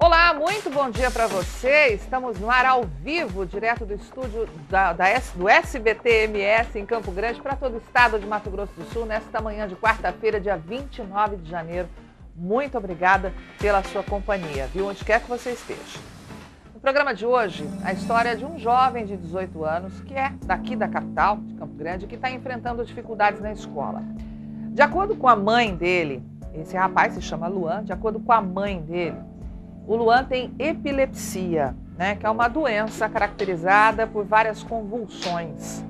Olá, muito bom dia para você. Estamos no ar ao vivo, direto do estúdio do SBT-MS em Campo Grande para todo o estado de Mato Grosso do Sul, nesta manhã de quarta-feira, dia 29 de janeiro. Muito obrigada pela sua companhia, viu? Onde quer que você esteja. No programa de hoje, a história de um jovem de 18 anos, que é daqui da capital, de Campo Grande, que está enfrentando dificuldades na escola. De acordo com a mãe dele, esse rapaz se chama Luan, de acordo com a mãe dele, o Luan tem epilepsia, né, que é uma doença caracterizada por várias convulsões,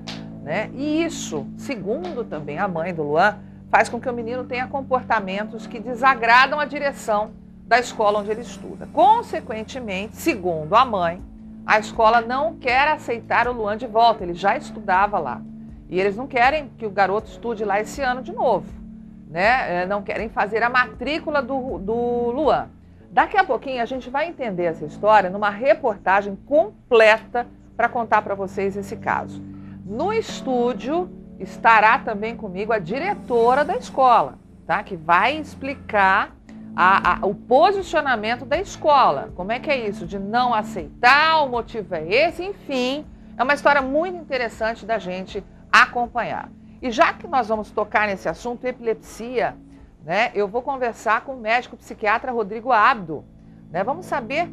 né? E isso, segundo também a mãe do Luan, faz com que o menino tenha comportamentos que desagradam a direção da escola onde ele estuda. Consequentemente, segundo a mãe, a escola não quer aceitar o Luan de volta, ele já estudava lá. E eles não querem que o garoto estude lá esse ano de novo, né? Não querem fazer a matrícula do Luan. Daqui a pouquinho a gente vai entender essa história numa reportagem completa para contar para vocês esse caso. No estúdio estará também comigo a diretora da escola, tá? Que vai explicar o posicionamento da escola. Como é que é isso de não aceitar, o motivo é esse, enfim. É uma história muito interessante da gente acompanhar. E já que nós vamos tocar nesse assunto, epilepsia, né, eu vou conversar com o médico psiquiatra Rodrigo Abdo, né? Vamos saber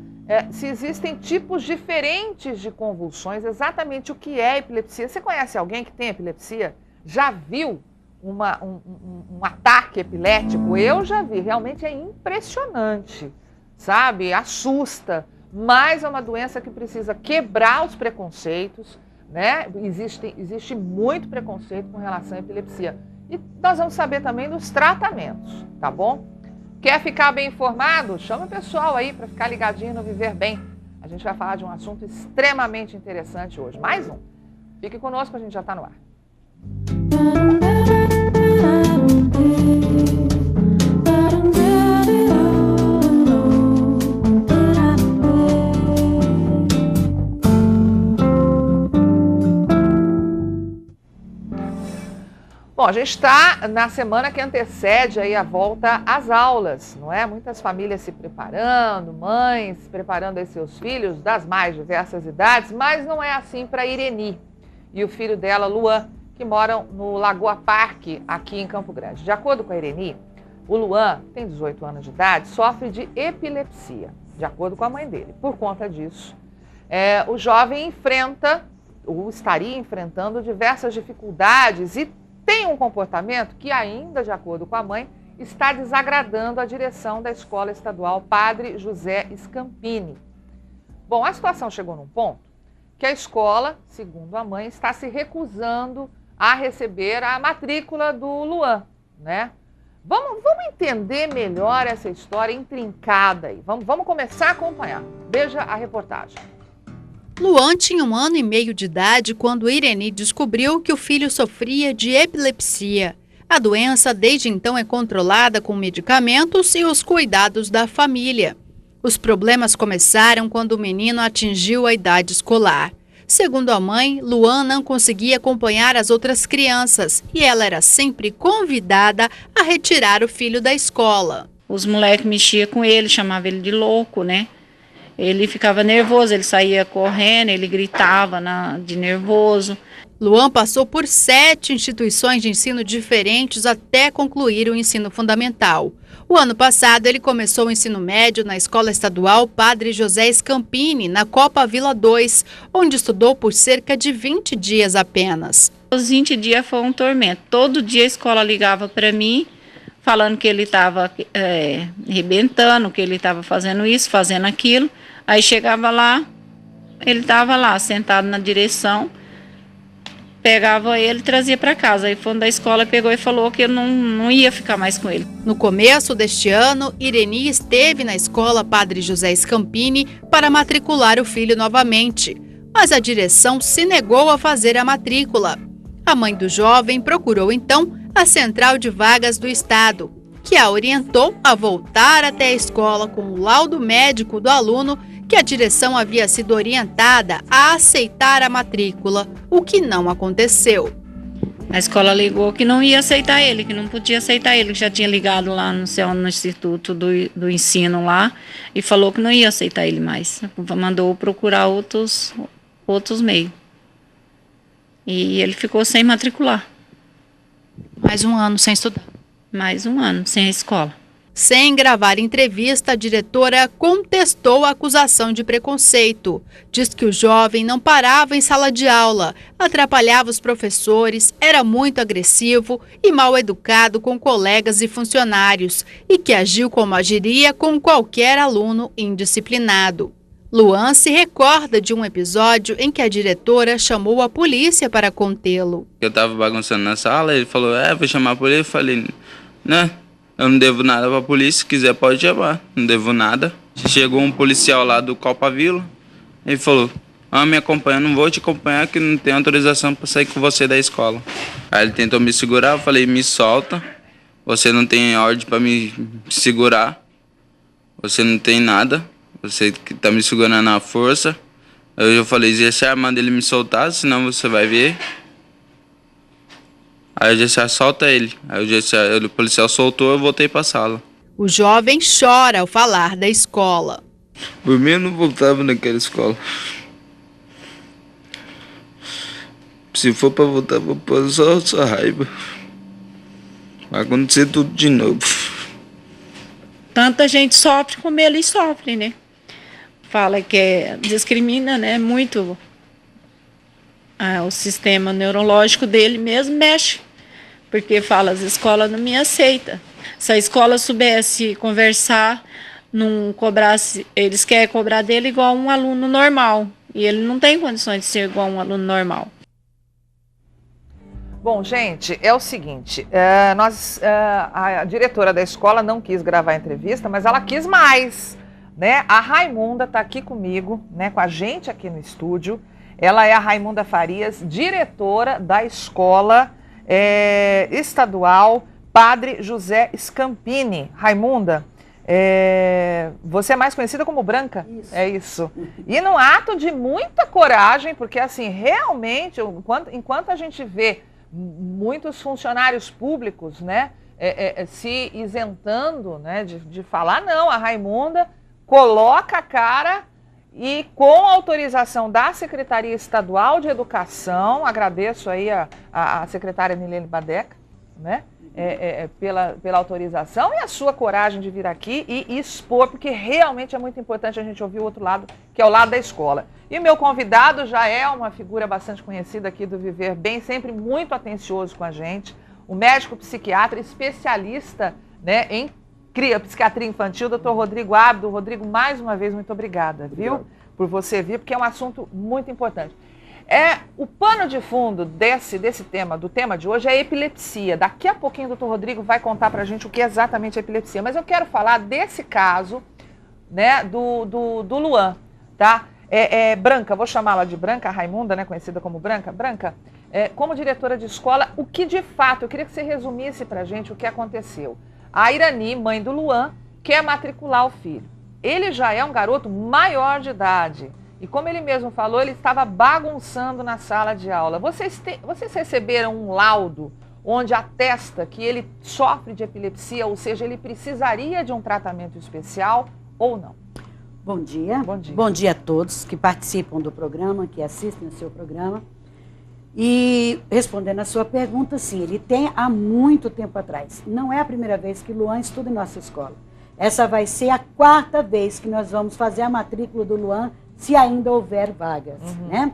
se existem tipos diferentes de convulsões, exatamente o que é epilepsia. Você conhece alguém que tem epilepsia? Já viu um ataque epilético? Eu já vi, realmente é impressionante, sabe? Assusta, mas é uma doença que precisa quebrar os preconceitos, né? Existe muito preconceito com relação à epilepsia. E nós vamos saber também dos tratamentos, tá bom? Quer ficar bem informado? Chama o pessoal aí para ficar ligadinho no Viver Bem. A gente vai falar de um assunto extremamente interessante hoje. Mais um. Fique conosco, a gente já está no ar. Bom, a gente está na semana que antecede aí a volta às aulas, não é? Muitas famílias se preparando, mães preparando aí seus filhos das mais diversas idades, mas não é assim para Ireni e o filho dela, Luan, que moram no Lagoa Parque, aqui em Campo Grande. De acordo com a Ireni, o Luan, que tem 18 anos de idade, sofre de epilepsia, de acordo com a mãe dele. Por conta disso, o jovem estaria enfrentando diversas dificuldades e tem um comportamento que ainda, de acordo com a mãe, está desagradando a direção da Escola Estadual Padre José Scampini. Bom, a situação chegou num ponto que a escola, segundo a mãe, está se recusando a receber a matrícula do Luan, né? Vamos entender melhor essa história intrincada aí. Vamos começar a acompanhar. Veja a reportagem. Luan tinha 1 ano e meio de idade quando Ireni descobriu que o filho sofria de epilepsia. A doença desde então é controlada com medicamentos e os cuidados da família. Os problemas começaram quando o menino atingiu a idade escolar. Segundo a mãe, Luan não conseguia acompanhar as outras crianças e ela era sempre convidada a retirar o filho da escola. Os moleques mexiam com ele, chamavam ele de louco, né? Ele ficava nervoso, ele saía correndo, ele gritava de nervoso. Luan passou por 7 instituições de ensino diferentes até concluir o ensino fundamental. O ano passado, ele começou o ensino médio na Escola Estadual Padre José Scampini, na Copa Vila 2, onde estudou por cerca de 20 dias apenas. Os 20 dias foi um tormento. Todo dia a escola ligava para mim, falando que ele estava arrebentando, que ele estava fazendo isso, fazendo aquilo. Aí chegava lá, ele estava lá, sentado na direção, pegava ele e trazia para casa. Aí foi da escola, pegou e falou que eu não ia ficar mais com ele. No começo deste ano, Ireni esteve na escola Padre José Scampini para matricular o filho novamente, mas a direção se negou a fazer a matrícula. A mãe do jovem procurou então a Central de Vagas do Estado, que a orientou a voltar até a escola com o laudo médico do aluno que a direção havia sido orientada a aceitar a matrícula, o que não aconteceu. A escola ligou que não ia aceitar ele, que não podia aceitar ele, que já tinha ligado lá no Instituto do Ensino lá e falou que não ia aceitar ele mais. Mandou procurar outros meios. E ele ficou sem matricular. Mais um ano sem estudar. Mais um ano sem a escola. Sem gravar entrevista, a diretora contestou a acusação de preconceito. Diz que o jovem não parava em sala de aula, atrapalhava os professores, era muito agressivo e mal educado com colegas e funcionários, e que agiu como agiria com qualquer aluno indisciplinado. Luan se recorda de um episódio em que a diretora chamou a polícia para contê-lo. Eu estava bagunçando na sala, ele falou, vou chamar a polícia. Eu falei, né? Eu não devo nada pra polícia, se quiser pode chamar, não devo nada. Chegou um policial lá do Copa Vila, ele falou, me acompanha, não vou te acompanhar que não tenho autorização pra sair com você da escola. Aí ele tentou me segurar, eu falei, me solta, você não tem ordem pra me segurar, você não tem nada, você que tá me segurando na força. Aí eu falei, Gessé, manda ele me soltar, senão você vai ver. Aí o Gessé solta ele. Aí o policial soltou, eu voltei pra sala. O jovem chora ao falar da escola. Por mim eu não voltava naquela escola. Se for pra voltar, vou pôr só raiva. Vai acontecer tudo de novo. Tanta gente sofre como ele sofre, né? Fala que discrimina, né, muito o sistema neurológico dele mesmo mexe. Porque fala, as escolas não me aceitam. Se a escola soubesse conversar, não cobrasse, eles querem cobrar dele igual um aluno normal. E ele não tem condições de ser igual um aluno normal. Bom, gente, é o seguinte, a diretora da escola não quis gravar a entrevista, mas ela quis mais, né? A Raimunda está aqui comigo, né, com a gente aqui no estúdio. Ela é a Raimunda Farias, diretora da escola estadual Padre José Scampini. Raimunda, você é mais conhecida como Branca? Isso. É isso. E num ato de muita coragem, porque assim, realmente, enquanto a gente vê muitos funcionários públicos, né, se isentando, né, de falar, não, a Raimunda coloca a cara e com autorização da Secretaria Estadual de Educação, agradeço aí a secretária Nilene Badeca, né, pela autorização e a sua coragem de vir aqui e expor, porque realmente é muito importante a gente ouvir o outro lado, que é o lado da escola. E o meu convidado já é uma figura bastante conhecida aqui do Viver Bem, sempre muito atencioso com a gente, o médico psiquiatra, especialista, né, em psiquiatria infantil, Dr. Rodrigo Abdo. Rodrigo, mais uma vez, muito obrigada, viu, por você vir, porque é um assunto muito importante. O pano de fundo do tema de hoje é a epilepsia. Daqui a pouquinho o Dr. Rodrigo vai contar pra gente o que é exatamente a epilepsia, mas eu quero falar desse caso, né, do Luan, tá? Branca, vou chamá-la de Branca, a Raimunda, né, conhecida como Branca. Branca, como diretora de escola, o que de fato, eu queria que você resumisse pra gente o que aconteceu. A Irani, mãe do Luan, quer matricular o filho. Ele já é um garoto maior de idade. E como ele mesmo falou, ele estava bagunçando na sala de aula. Vocês receberam um laudo onde atesta que ele sofre de epilepsia, ou seja, ele precisaria de um tratamento especial ou não? Bom dia. Bom dia. Bom dia a todos que participam do programa, que assistem ao seu programa. E respondendo a sua pergunta, sim, ele tem há muito tempo atrás. Não é a primeira vez que Luan estuda em nossa escola. Essa vai ser a 4ª vez que nós vamos fazer a matrícula do Luan, se ainda houver vagas, né?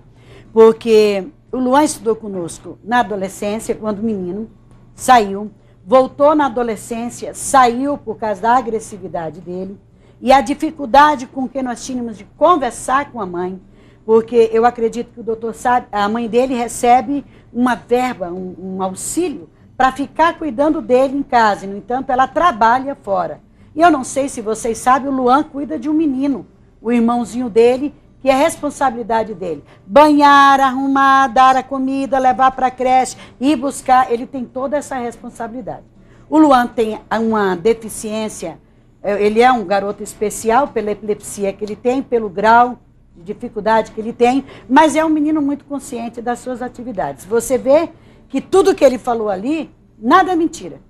Porque o Luan estudou conosco na adolescência, quando menino, saiu, voltou na adolescência, saiu por causa da agressividade dele e a dificuldade com que nós tínhamos de conversar com a mãe, porque eu acredito que o doutor sabe, a mãe dele recebe uma verba, um auxílio, para ficar cuidando dele em casa. No entanto, ela trabalha fora. E eu não sei se vocês sabem, o Luan cuida de um menino, o irmãozinho dele, que é responsabilidade dele. Banhar, arrumar, dar a comida, levar para a creche, ir buscar, ele tem toda essa responsabilidade. O Luan tem uma deficiência, ele é um garoto especial pela epilepsia que ele tem, pelo grau de dificuldade que ele tem, mas é um menino muito consciente das suas atividades. Você vê que tudo que ele falou ali, nada é mentira.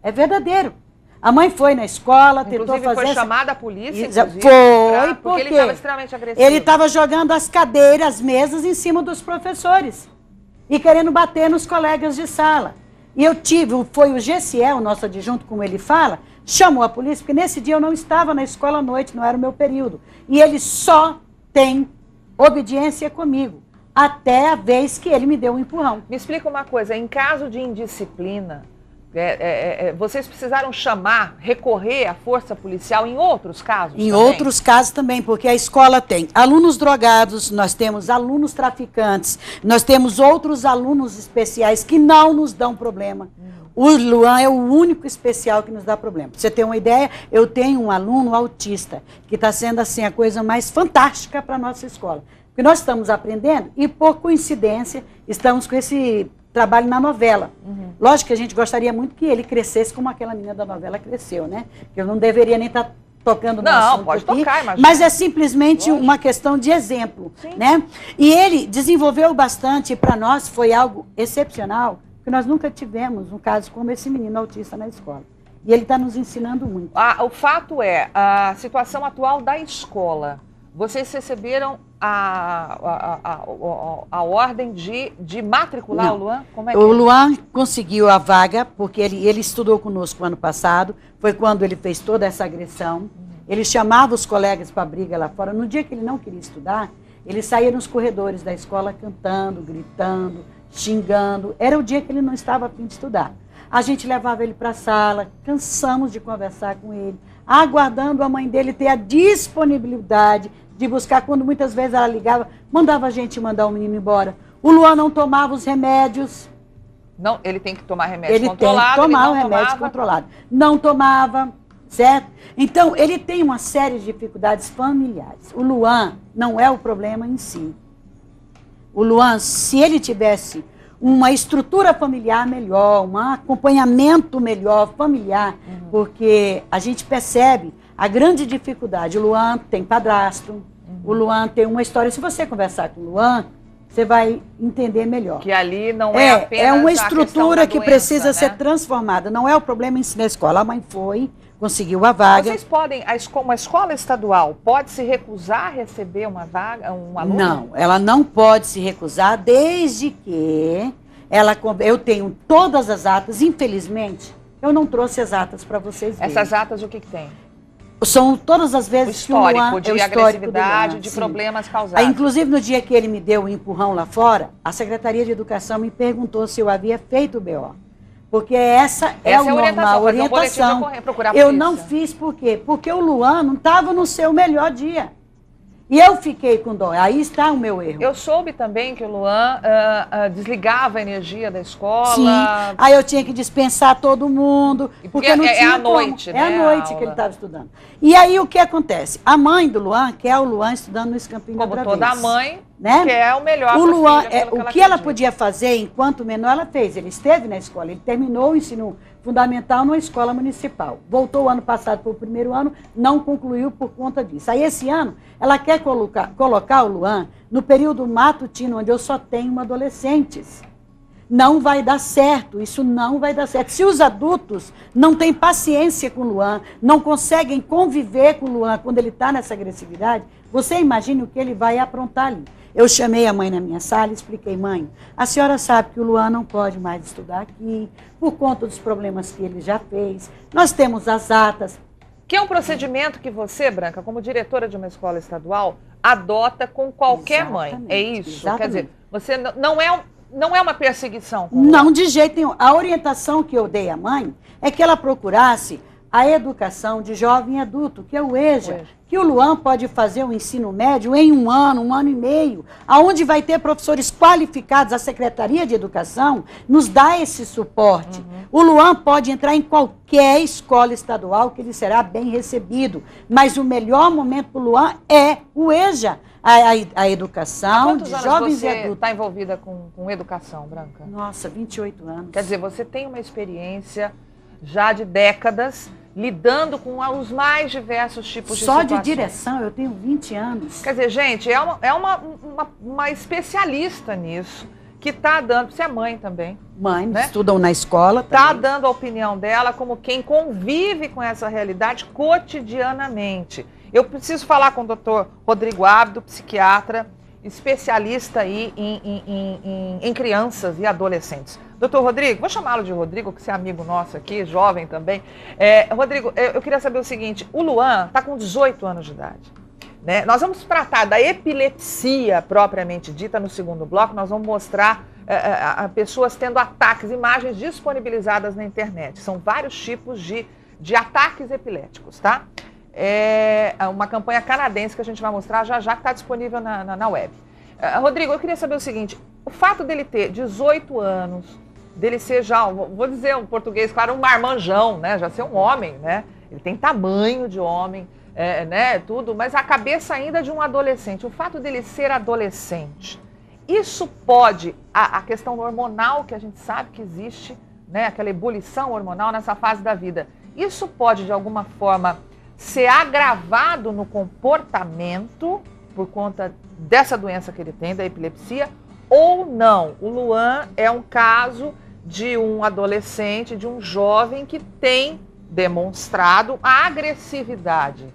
É verdadeiro. A mãe foi na escola, tentou fazer... foi chamada a polícia, Foi, porque ele estava extremamente agressivo. Ele estava jogando as cadeiras, as mesas em cima dos professores e querendo bater nos colegas de sala. E eu foi o GCE, o nosso adjunto, como ele fala, chamou a polícia, porque nesse dia eu não estava na escola à noite, não era o meu período. E ele só tem obediência comigo, até a vez que ele me deu um empurrão. Me explica uma coisa, em caso de indisciplina, vocês precisaram recorrer à força policial em outros casos? Em outros casos também, porque a escola tem alunos drogados, nós temos alunos traficantes, nós temos outros alunos especiais que não nos dão problema. O Luan é o único especial que nos dá problema. Pra você ter uma ideia, eu tenho um aluno autista, que está sendo assim a coisa mais fantástica para a nossa escola. Porque nós estamos aprendendo e, por coincidência, estamos com esse trabalho na novela. Lógico que a gente gostaria muito que ele crescesse como aquela menina da novela cresceu, né? Que eu não deveria nem estar tocando no assunto pode aqui, tocar, imagina. mas é simplesmente uma questão de exemplo, né? E ele desenvolveu bastante, e para nós foi algo excepcional, porque nós nunca tivemos um caso como esse menino autista na escola. E ele está nos ensinando muito. O fato é, a situação atual da escola, vocês receberam a ordem de matricular o Luan? Como é que o Luan conseguiu a vaga, porque ele estudou conosco ano passado, foi quando ele fez toda essa agressão. Ele chamava os colegas para briga lá fora. No dia que ele não queria estudar, ele saía nos corredores da escola cantando, gritando, xingando. Era o dia que ele não estava a fim de estudar. A gente levava ele para a sala, cansamos de conversar com ele, aguardando a mãe dele ter a disponibilidade de buscar, quando muitas vezes ela ligava, mandava a gente mandar o menino embora. O Luan não tomava os remédios. Não, ele tem que tomar remédio controlado. Ele tem que tomar o remédio controlado. Não tomava, certo? Então, ele tem uma série de dificuldades familiares. O Luan não é o problema em si. O Luan, se ele tivesse uma estrutura familiar melhor, um acompanhamento melhor familiar, porque a gente percebe a grande dificuldade. O Luan tem padrasto, o Luan tem uma história. Se você conversar com o Luan, você vai entender melhor. Que ali não é apenas é uma estrutura que doença, precisa né? ser transformada. Não é o problema em si na escola. A mãe foi, conseguiu a vaga. Vocês podem, uma escola estadual pode se recusar a receber uma vaga, um aluno? Não, ela não pode se recusar, desde que eu tenho todas as atas. Infelizmente, eu não trouxe as atas para vocês verem. Essas atas o que tem? São todas as vezes que o Luan, de agressividade, de problemas causados. Inclusive, no dia que ele me deu o empurrão lá fora, a Secretaria de Educação me perguntou se eu havia feito o BO. Porque essa é a normal orientação. Eu não fiz por quê? Porque o Luan não estava no seu melhor dia. E eu fiquei com dó. Aí está o meu erro. Eu soube também que o Luan desligava a energia da escola. Sim. Aí eu tinha que dispensar todo mundo. Porque não tinha à noite, né? É à noite que ele estava estudando. E aí o que acontece? A mãe do Luan quer o Luan estudando no Escampinho Como outra toda vez, mãe, né? quer o melhor para o Luan. O que ela acredita. podia fazer enquanto menor, ela fez. Ele esteve na escola, ele terminou o ensino fundamental numa escola municipal. Voltou o ano passado para o primeiro ano, não concluiu por conta disso. Aí esse ano, ela quer colocar o Luan no período matutino, onde eu só tenho adolescentes. Não vai dar certo, isso não vai dar certo. Se os adultos não têm paciência com o Luan, não conseguem conviver com o Luan quando ele está nessa agressividade, você imagine o que ele vai aprontar ali. Eu chamei a mãe na minha sala e expliquei: mãe, a senhora sabe que o Luan não pode mais estudar aqui, por conta dos problemas que ele já fez. Nós temos as atas. Que é um procedimento que você, Branca, como diretora de uma escola estadual, adota com qualquer mãe. É isso? Exatamente. Quer dizer, você não é uma perseguição? Não, de jeito nenhum. A orientação que eu dei à mãe é que ela procurasse a educação de jovem adulto, que é o EJA, que o Luan pode fazer o ensino médio em um ano e meio, aonde vai ter professores qualificados. A Secretaria de Educação nos dá esse suporte. O Luan pode entrar em qualquer escola estadual, que ele será bem recebido, mas o melhor momento para o Luan é o EJA, a educação de jovens e adultos. Você está envolvida com educação, Branca? Nossa, 28 anos. Quer dizer, você tem uma experiência já de décadas lidando com os mais diversos tipos de situações. Só de direção, eu tenho 20 anos. Quer dizer, gente, é uma especialista nisso. que está dando, você é mãe também. Mãe, né? Estudam na escola. Está dando a opinião dela como quem convive com essa realidade cotidianamente. Eu preciso falar com o doutor Rodrigo Ábido, psiquiatra, especialista aí em crianças e adolescentes. Doutor Rodrigo, vou chamá-lo de Rodrigo, que você é amigo nosso aqui, jovem também. Rodrigo, eu queria saber o seguinte, o Luan está com 18 anos de idade. Né? Nós vamos tratar da epilepsia propriamente dita no segundo bloco, nós vamos mostrar pessoas tendo ataques, imagens disponibilizadas na internet. São vários tipos de ataques epiléticos, tá? É uma campanha canadense que a gente vai mostrar já que está disponível na web. Rodrigo, eu queria saber o seguinte, o fato dele ter 18 anos, dele ser já, vou dizer em português, claro, um marmanjão, né? Já ser um homem, né? Ele tem tamanho de homem, né? Tudo, mas a cabeça ainda de um adolescente. O fato dele ser adolescente, isso pode, a questão hormonal que a gente sabe que existe, né? Aquela ebulição hormonal nessa fase da vida, isso pode de alguma forma ser agravado no comportamento por conta dessa doença que ele tem, da epilepsia, ou não? O Luan é um caso de um adolescente, de um jovem que tem demonstrado a agressividade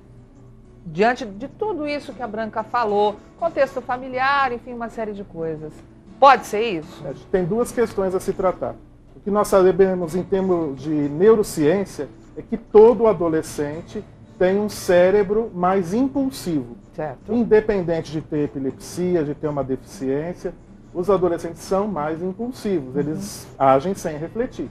diante de tudo isso que a Branca falou, contexto familiar, enfim, uma série de coisas. Pode ser isso? Tem duas questões a se tratar. O que nós sabemos em termos de neurociência é que todo adolescente tem um cérebro mais impulsivo. Certo. Independente de ter epilepsia, de ter uma deficiência, os adolescentes são mais impulsivos, eles agem sem refletir.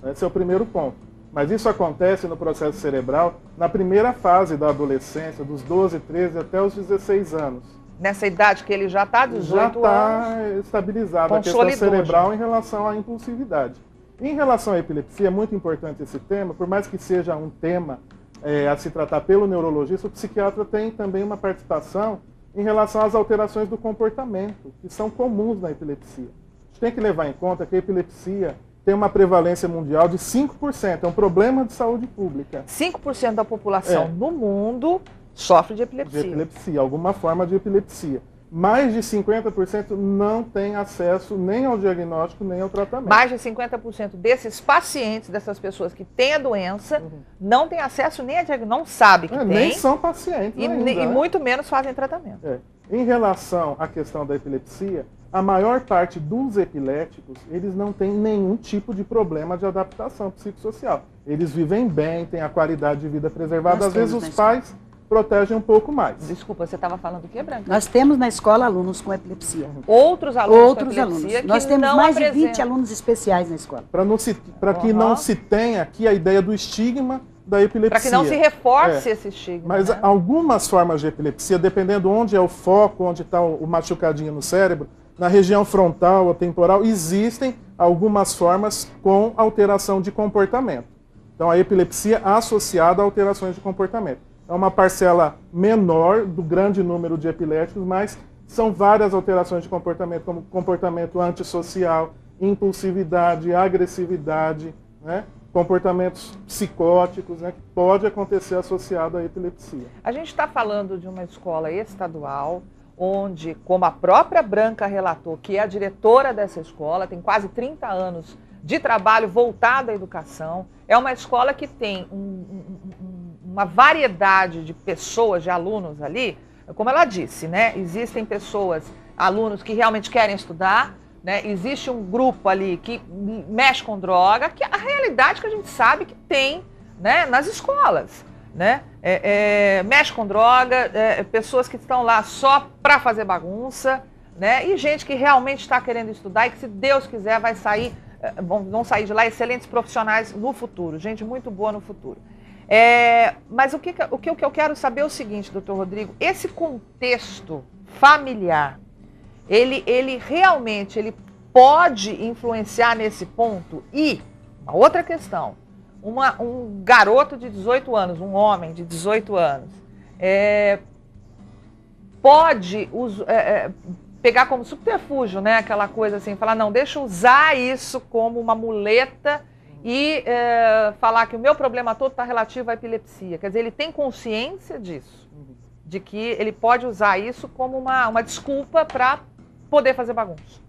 Esse é o primeiro ponto. Mas isso acontece no processo cerebral na primeira fase da adolescência, dos 12, 13 até os 16 anos. Nessa idade que ele já está, 18 já anos. Já está estabilizada a questão cerebral em relação à impulsividade. Em relação à epilepsia, é muito importante esse tema, por mais que seja um tema a se tratar pelo neurologista, o psiquiatra tem também uma participação em relação às alterações do comportamento, que são comuns na epilepsia. A gente tem que levar em conta que a epilepsia tem uma prevalência mundial de 5%, é um problema de saúde pública. 5% da população no mundo sofre de epilepsia. De epilepsia, alguma forma de epilepsia. Mais de 50% não tem acesso nem ao diagnóstico, nem ao tratamento. Mais de 50% desses pacientes, dessas pessoas que têm a doença, não têm acesso nem a diagnóstico, não sabem que tem. Nem são pacientes ainda, e muito menos fazem tratamento. Em relação à questão da epilepsia, a maior parte dos epiléticos, eles não têm nenhum tipo de problema de adaptação psicossocial. Eles vivem bem, têm a qualidade de vida preservada. Às vezes os pais protegem um pouco mais. Desculpa, você estava falando do que, Branca? Nós temos na escola alunos com epilepsia. Outros alunos com epilepsia que nós temos não mais de 20 alunos especiais na escola. Para que não se tenha aqui a ideia do estigma da epilepsia. Para que não se reforce esse estigma. Mas algumas formas de epilepsia, dependendo onde é o foco, onde está o machucadinho no cérebro, na região frontal ou temporal, existem algumas formas com alteração de comportamento. Então, a epilepsia associada a alterações de comportamento. É uma parcela menor do grande número de epiléticos, mas são várias alterações de comportamento, como comportamento antissocial, impulsividade, agressividade, né? Comportamentos psicóticos, né? Que pode acontecer associado à epilepsia. A gente está falando de uma escola estadual, onde, como a própria Branca relatou, que é a diretora dessa escola, tem quase 30 anos de trabalho voltado à educação, é uma escola que tem uma variedade de pessoas, de alunos ali, como ela disse, né? Existem pessoas, alunos que realmente querem estudar, né? Existe um grupo ali que mexe com droga, que é a realidade que a gente sabe que tem, né, nas escolas, né? Mexe com droga, pessoas que estão lá só para fazer bagunça, né? E gente que realmente está querendo estudar e que, se Deus quiser, vai sair, vão sair de lá excelentes profissionais no futuro, gente muito boa no futuro. Mas o que eu quero saber é o seguinte, doutor Rodrigo, esse contexto familiar, ele realmente pode influenciar nesse ponto? E, uma outra questão, um garoto de 18 anos, um homem de 18 anos, pode pegar como subterfúgio, né, aquela coisa assim, falar, não, deixa eu usar isso como uma muleta e falar que o meu problema todo está relativo à epilepsia. Quer dizer, ele tem consciência disso, de que ele pode usar isso como uma desculpa para poder fazer bagunça.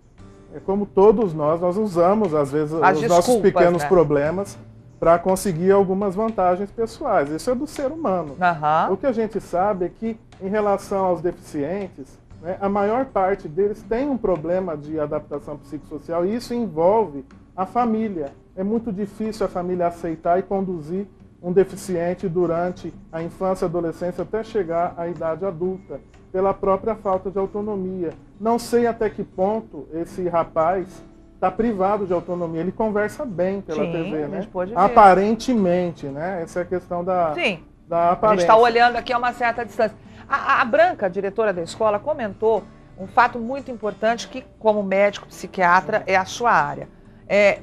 É como todos nós usamos, às vezes, As os nossos desculpas, pequenos né? problemas para conseguir algumas vantagens pessoais. Isso é do ser humano. Aham. O que a gente sabe é que, em relação aos deficientes, né, a maior parte deles tem um problema de adaptação psicossocial e isso envolve a família. É muito difícil a família aceitar e conduzir um deficiente durante a infância e adolescência até chegar à idade adulta, pela própria falta de autonomia. Não sei até que ponto esse rapaz está privado de autonomia. Ele conversa bem pela Sim, TV, a né? gente pode ver. Aparentemente, né? Essa é a questão Sim. da A gente aparência. está olhando aqui a uma certa distância. A Branca, a diretora da escola, comentou um fato muito importante que, como médico psiquiatra, é a sua área.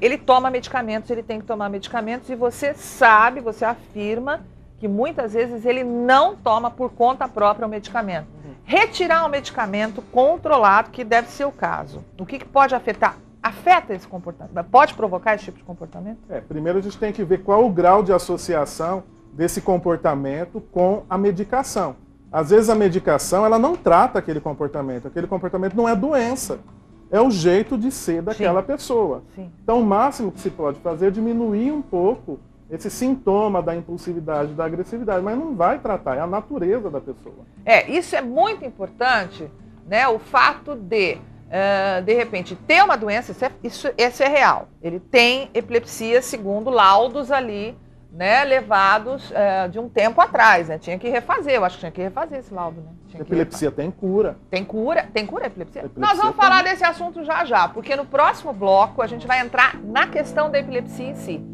Ele toma medicamentos, ele tem que tomar medicamentos e você sabe, você afirma que muitas vezes ele não toma por conta própria o medicamento. Retirar o medicamento controlado, que deve ser o caso. O que pode afetar? Afeta esse comportamento? Pode provocar esse tipo de comportamento? Primeiro a gente tem que ver qual o grau de associação desse comportamento com a medicação. Às vezes a medicação ela não trata aquele comportamento não é doença, é o jeito de ser daquela pessoa. Sim. Então o máximo que se pode fazer é diminuir um pouco esse sintoma da impulsividade, da agressividade, mas não vai tratar, é a natureza da pessoa. Isso é muito importante, né? O fato de repente, ter uma doença, isso é real. Ele tem epilepsia segundo laudos ali, né, levados de um tempo atrás, né? Tinha que refazer, eu acho que tinha que refazer esse laudo, né? Epilepsia tem cura. Tem cura? Tem cura a epilepsia? Epilepsia Nós vamos falar desse assunto já, porque no próximo bloco a gente vai entrar na questão da epilepsia em si.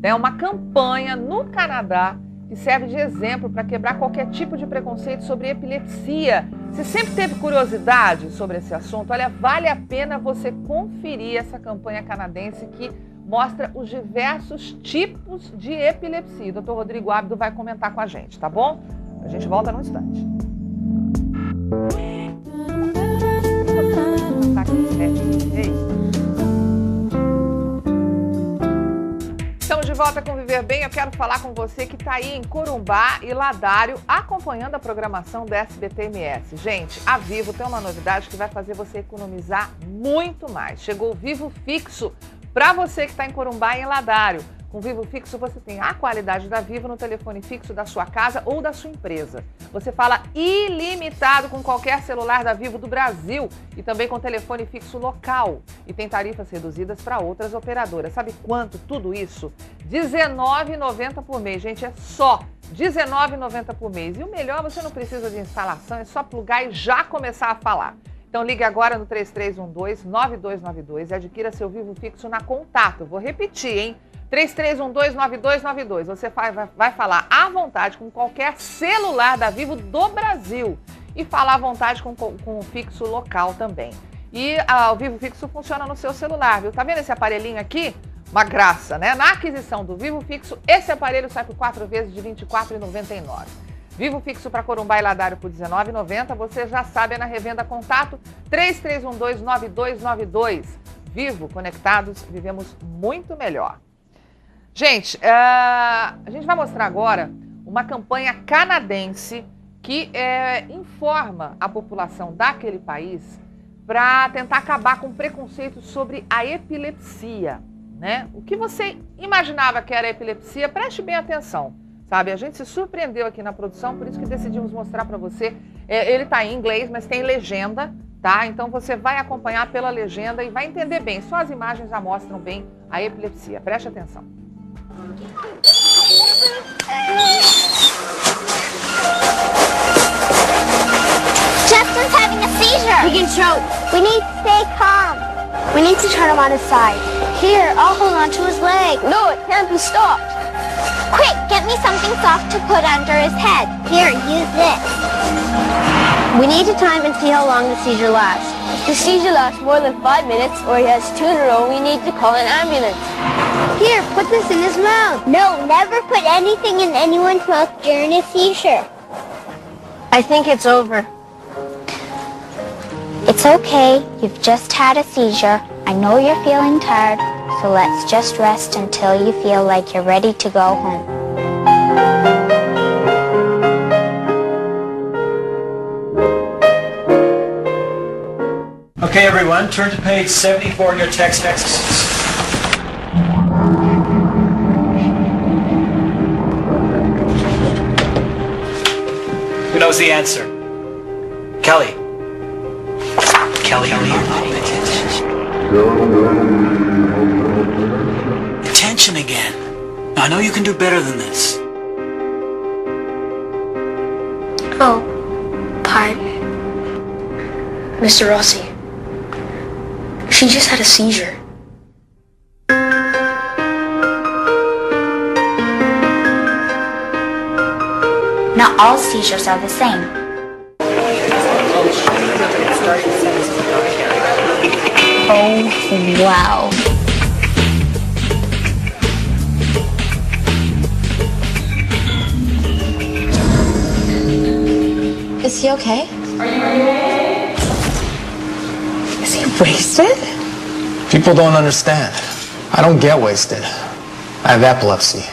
É uma campanha no Canadá que serve de exemplo para quebrar qualquer tipo de preconceito sobre epilepsia. Se sempre teve curiosidade sobre esse assunto, olha, vale a pena você conferir essa campanha canadense que mostra os diversos tipos de epilepsia. O Dr. Rodrigo Ábido vai comentar com a gente, tá bom? A gente volta num instante. Estamos de volta com Viver Bem. Eu quero falar com você que está aí em Corumbá e Ladário acompanhando a programação da SBT-MS. Gente, a Vivo tem uma novidade que vai fazer você economizar muito mais. Chegou o Vivo Fixo para você que está em Corumbá e em Ladário. Com Vivo Fixo você tem a qualidade da Vivo no telefone fixo da sua casa ou da sua empresa. Você fala ilimitado com qualquer celular da Vivo do Brasil e também com telefone fixo local. E tem tarifas reduzidas para outras operadoras. Sabe quanto tudo isso? R$19,90 por mês. Gente, é só R$19,90 por mês. E o melhor, você não precisa de instalação, é só plugar e já começar a falar. Então ligue agora no 3312-9292 e adquira seu Vivo Fixo na Contato. Vou repetir, hein? 3312-9292. Você vai falar à vontade com qualquer celular da Vivo do Brasil e falar à vontade com o fixo local também. E o Vivo Fixo funciona no seu celular, viu? Tá vendo esse aparelhinho aqui? Uma graça, né? Na aquisição do Vivo Fixo, esse aparelho sai por 4 vezes de R$ 24,99. Vivo Fixo para Corumbá e Ladário por R$19,90. Você já sabe, é na revenda Contato 3312-9292. Vivo, conectados, vivemos muito melhor. Gente, a gente vai mostrar agora uma campanha canadense que informa a população daquele país para tentar acabar com preconceitos sobre a epilepsia, né? O que você imaginava que era epilepsia, preste bem atenção, sabe? A gente se surpreendeu aqui na produção, por isso que decidimos mostrar para você. Ele está em inglês, mas tem legenda, tá? Então você vai acompanhar pela legenda e vai entender bem. Só as imagens já mostram bem a epilepsia. Preste atenção. Justin's having a seizure. He can choke. We need to stay calm. We need to turn him on his side. Here, I'll hold on to his leg. No, it can't be stopped. Quick, get me something soft to put under his head. Here, use this. We need to time and see how long the seizure lasts. If the seizure lasts more than 5 minutes or he has 2 in a row, we need to call an ambulance. Here, put this in his mouth. No, never put anything in anyone's mouth during a seizure. I think it's over. It's okay. You've just had a seizure. I know you're feeling tired, so let's just rest until you feel like you're ready to go home. Okay, everyone, turn to page 74 in your text. Who knows the answer? Kelly. Kelly, attention again. I know you can do better than this. Oh, pardon. Mr. Rossi. She just had a seizure. Not all seizures are the same. Oh, wow. Is he okay? Is he wasted? People don't understand. I don't get wasted. I have epilepsy.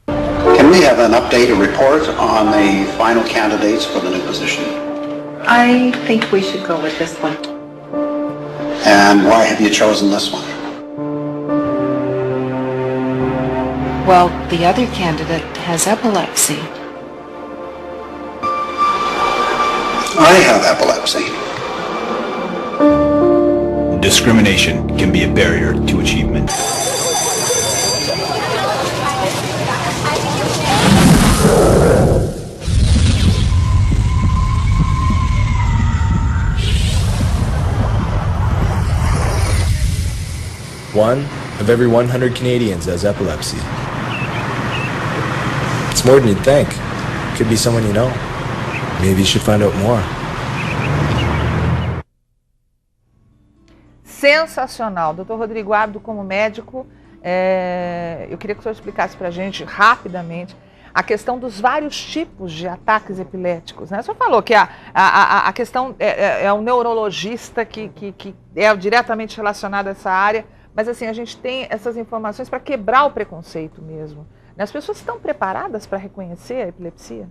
Can we have an update or report on the final candidates for the new position? I think we should go with this one. And why have you chosen this one? Well, the other candidate has epilepsy. I have epilepsy. Discrimination can be a barrier to achievement. One of every 100 Canadians has epilepsy. It's more than you'd think. Could be someone you know. Maybe you should find out more. Sensacional. Dr. Rodrigo Abdo, como médico, eu queria que o senhor explicasse para a gente rapidamente a questão dos vários tipos de ataques epiléticos, né? O senhor falou que a questão é o neurologista que é diretamente relacionado a essa área, mas assim, a gente tem essas informações para quebrar o preconceito mesmo. As pessoas estão preparadas para reconhecer a epilepsia?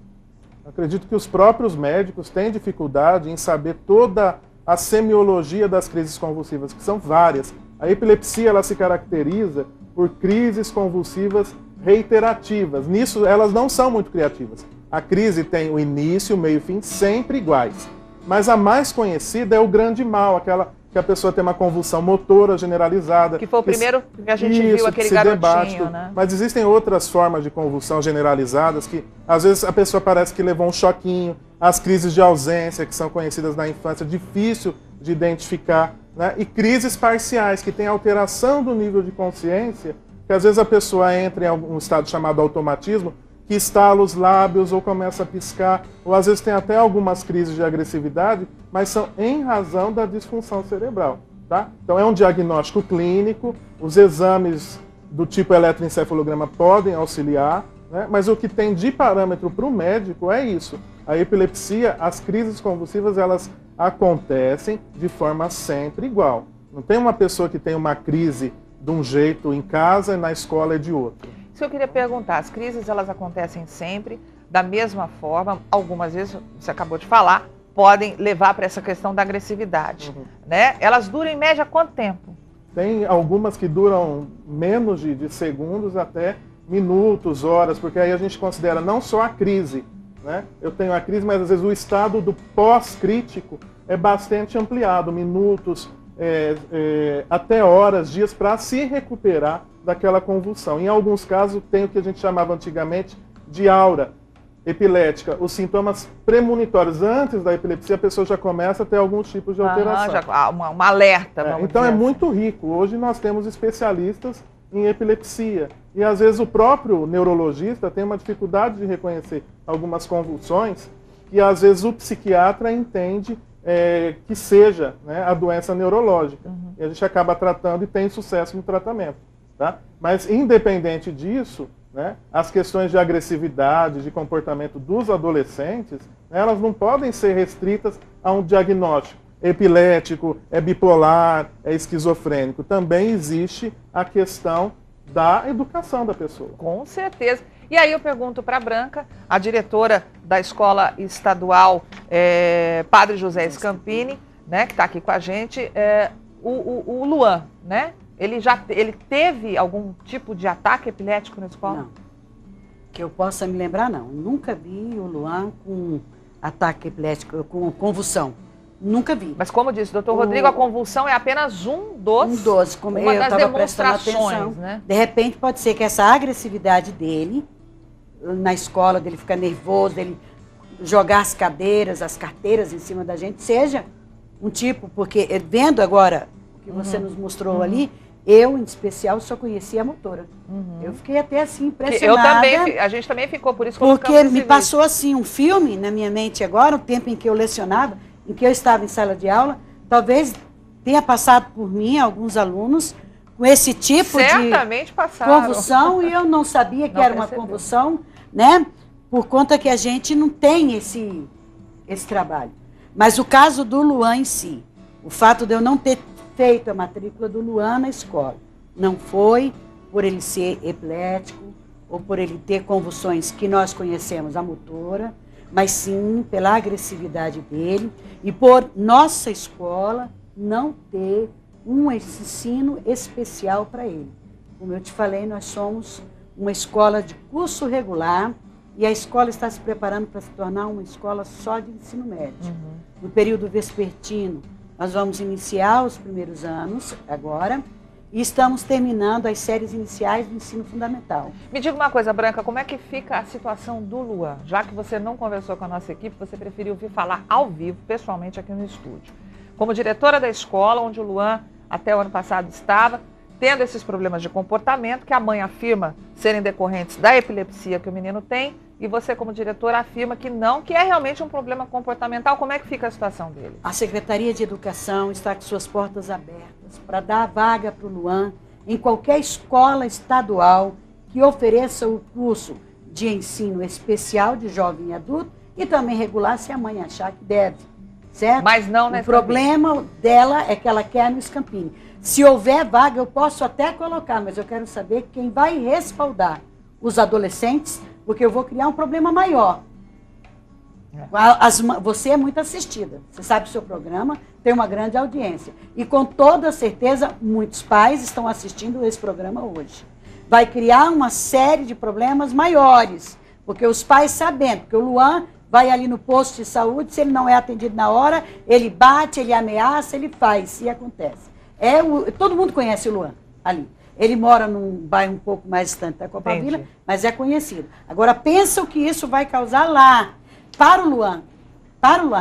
Acredito que os próprios médicos têm dificuldade em saber toda a semiologia das crises convulsivas, que são várias. A epilepsia ela se caracteriza por crises convulsivas reiterativas. Nisso, elas não são muito criativas. A crise tem o início, o meio e o fim sempre iguais. Mas a mais conhecida é o grande mal, aquela que a pessoa tem uma convulsão motora generalizada. Que foi o primeiro que a gente viu, aquele garotinho, né? Mas existem outras formas de convulsão generalizadas que, às vezes, a pessoa parece que levou um choquinho. As crises de ausência, que são conhecidas na infância, difícil de identificar, né? E crises parciais, que tem alteração do nível de consciência, que às vezes a pessoa entra em um estado chamado automatismo, que estala os lábios ou começa a piscar, ou às vezes tem até algumas crises de agressividade, mas são em razão da disfunção cerebral, tá? Então é um diagnóstico clínico, os exames do tipo eletroencefalograma podem auxiliar, né? Mas o que tem de parâmetro para o médico é isso. A epilepsia, as crises convulsivas, elas acontecem de forma sempre igual. Não tem uma pessoa que tem uma crise de um jeito em casa e na escola é de outro. Isso eu queria perguntar, as crises elas acontecem sempre da mesma forma, algumas vezes, você acabou de falar, podem levar para essa questão da agressividade, né? Elas duram em média quanto tempo? Tem algumas que duram menos de segundos até minutos, horas, porque aí a gente considera não só a crise, né? Eu tenho a crise, mas às vezes o estado do pós-crítico é bastante ampliado, minutos, até horas, dias, para se recuperar daquela convulsão. Em alguns casos tem o que a gente chamava antigamente de aura epilética, os sintomas premonitórios. Antes da epilepsia a pessoa já começa a ter alguns tipos de alteração. Já, uma alerta. Então é muito rico. Hoje nós temos especialistas em epilepsia e às vezes o próprio neurologista tem uma dificuldade de reconhecer algumas convulsões que às vezes o psiquiatra entende que seja, né, a doença neurológica. E a gente acaba tratando e tem sucesso no tratamento. Tá? Mas, independente disso, né, as questões de agressividade, de comportamento dos adolescentes, né, elas não podem ser restritas a um diagnóstico epilético, é bipolar, é esquizofrênico. Também existe a questão da educação da pessoa. Com certeza. E aí eu pergunto para a Branca, a diretora da Escola Estadual Padre José Scampini, né, que está aqui com a gente, o Luan, né? Ele teve algum tipo de ataque epilético na escola? Não. Que eu possa me lembrar, não. Nunca vi o Luan com ataque epilético, com convulsão. Nunca vi. Mas como disse o doutor Rodrigo, a convulsão é apenas uma das demonstrações, né? De repente pode ser que essa agressividade dele, na escola, dele ficar nervoso, dele jogar as cadeiras, as carteiras em cima da gente, seja um tipo, porque vendo agora o que você nos mostrou ali, eu, em especial, só conhecia a motora. Eu fiquei até assim impressionada. A gente também ficou, por isso porque me passou assim um filme na minha mente agora, o tempo em que eu lecionava, em que eu estava em sala de aula, talvez tenha passado por mim alguns alunos com esse tipo certamente de convulsão, e eu não sabia que era uma convulsão, né? Por conta que a gente não tem esse trabalho. Mas o caso do Luan em si, o fato de eu não ter feito a matrícula do Luan na escola, não foi por ele ser epilético ou por ele ter convulsões que nós conhecemos, a motora, mas sim pela agressividade dele e por nossa escola não ter um ensino especial para ele. Como eu te falei, nós somos uma escola de curso regular e a escola está se preparando para se tornar uma escola só de ensino médio. No período vespertino, nós vamos iniciar os primeiros anos agora e estamos terminando as séries iniciais do ensino fundamental. Me diga uma coisa, Branca, como é que fica a situação do Luan? Já que você não conversou com a nossa equipe, você preferiu vir falar ao vivo, pessoalmente, aqui no estúdio. Como diretora da escola, onde o Luan até o ano passado estava, tendo esses problemas de comportamento, que a mãe afirma serem decorrentes da epilepsia que o menino tem, e você, como diretora, afirma que não, que é realmente um problema comportamental. Como é que fica a situação dele? A Secretaria de Educação está com suas portas abertas para dar vaga para o Luan em qualquer escola estadual que ofereça o curso de ensino especial de jovem e adulto e também regular se a mãe achar que deve, certo? Mas não nesse O problema dela é que ela quer no Scampini. Se houver vaga, eu posso até colocar, mas eu quero saber quem vai respaldar os adolescentes, porque eu vou criar um problema maior. Você é muito assistida, você sabe o seu programa, tem uma grande audiência. E com toda certeza, muitos pais estão assistindo esse programa hoje. Vai criar uma série de problemas maiores, porque os pais sabendo, porque o Luan vai ali no posto de saúde, se ele não é atendido na hora, ele bate, ele ameaça, ele faz, e acontece. Todo mundo conhece o Luan ali. Ele mora num bairro um pouco mais distante da Copavila, mas é conhecido. Agora, pensa o que isso vai causar lá. Para o Luan,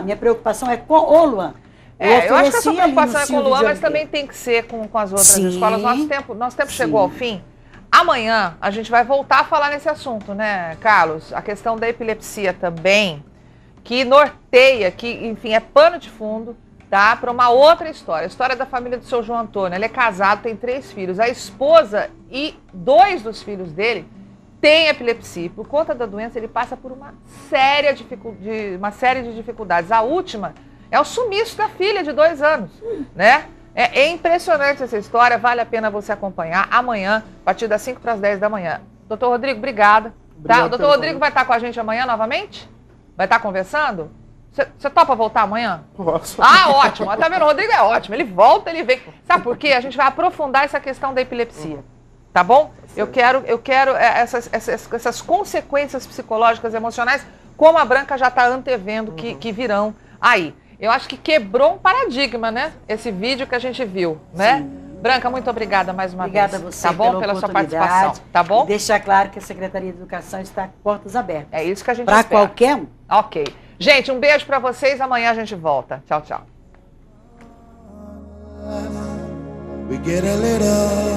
minha preocupação é com o Luan. Eu acho que a sua preocupação é com o Luan, mas também tem que ser com as outras escolas. Nosso tempo chegou ao fim. Amanhã a gente vai voltar a falar nesse assunto, né, Carlos? A questão da epilepsia também, que norteia, que, enfim, é pano de fundo, tá? Para uma outra história. A história da família do seu João Antônio. Ele é casado, tem 3 filhos. A esposa e 2 dos filhos dele têm epilepsia. Por conta da doença, ele passa por uma série de dificuldades. A última é o sumiço da filha de 2 anos, né? É impressionante essa história, vale a pena você acompanhar amanhã, a partir das 5 para as 10 da manhã. Doutor Rodrigo, obrigada. Tá? O doutor Rodrigo vai estar com a gente amanhã novamente? Vai estar conversando? Você topa voltar amanhã? Posso. Ah, ótimo. Tá vendo? O Rodrigo é ótimo. Ele volta, ele vem. Sabe por quê? A gente vai aprofundar essa questão da epilepsia. Tá bom? Eu quero essas consequências psicológicas e emocionais, como a Branca já está antevendo que virão aí. Eu acho que quebrou um paradigma, né? Esse vídeo que a gente viu, né? Sim. Branca, muito obrigada mais uma vez. Obrigada a você, tá bom? Pela sua participação, tá bom? E deixar claro que a Secretaria de Educação está com portas abertas. É isso que a gente espera. Para qualquer um. Ok. Gente, um beijo para vocês. Amanhã a gente volta. Tchau, tchau. We get a little